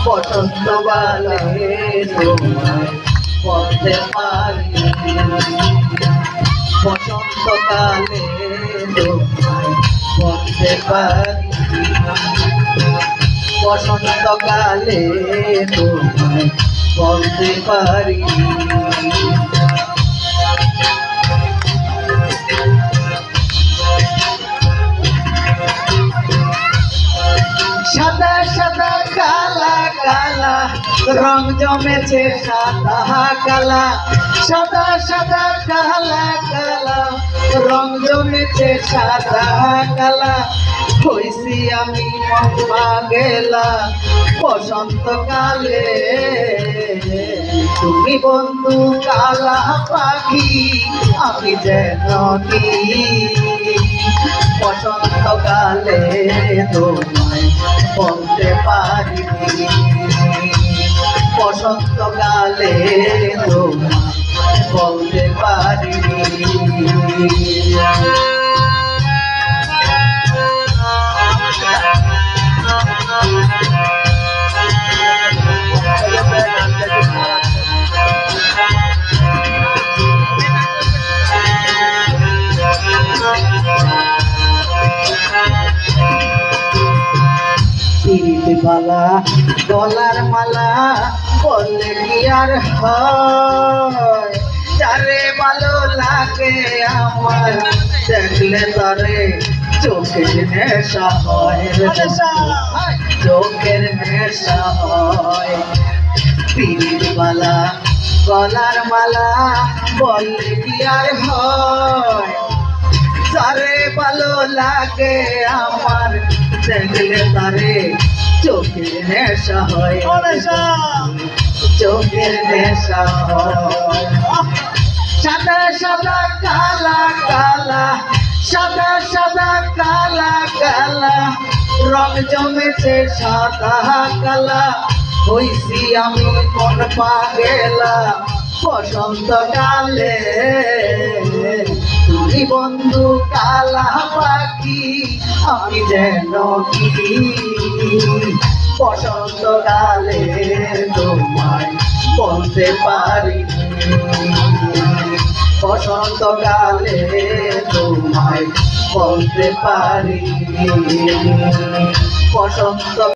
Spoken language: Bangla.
বসন্তকালে তোমায় বলতে পারি, বসন্তকালে তোমায় বলতে পারি, বসন্তকালে তোমায় বলতে পারি। সাদা সাদা কালা কালা রং জমেছে সাদা কালা, সাদা সাদা কালা কালা রং জমেছে সাদা কালা। হইছি আমি পাগেলা বসন্তকালে, তুমি বন্ধু কালা পাখি আমি যেন কি। বসন্তকালে তোমায় বলতে পারি, বসন্তকালে তোমায় বলতে পারি। মালা গলার মালা বললে কি আর হয়, যারে ভালো লাগে আমার দেখলে তারে চোখের নেশা হয়, চোখের নেশা হয়। পিরিত মালা গলার মালা বললে কি আর হয়, যারে ভালো লাগে আমার দেখলে তারে চোখের নেশা হয়, চোখের নেশা হয়। সাদা সাদা কালা কালা, সাদা সাদা কালা কালা রং জমেছে সাদা কালা। হইছি আমি মন পাগেলা বসন্তকালে, তুমি বন্ধু কালা পাখি আমি যেন কি। বসন্তকালে তোমায় বলতে পারি, বসন্তকালে তোমায় বলতে পারি, বসন্ত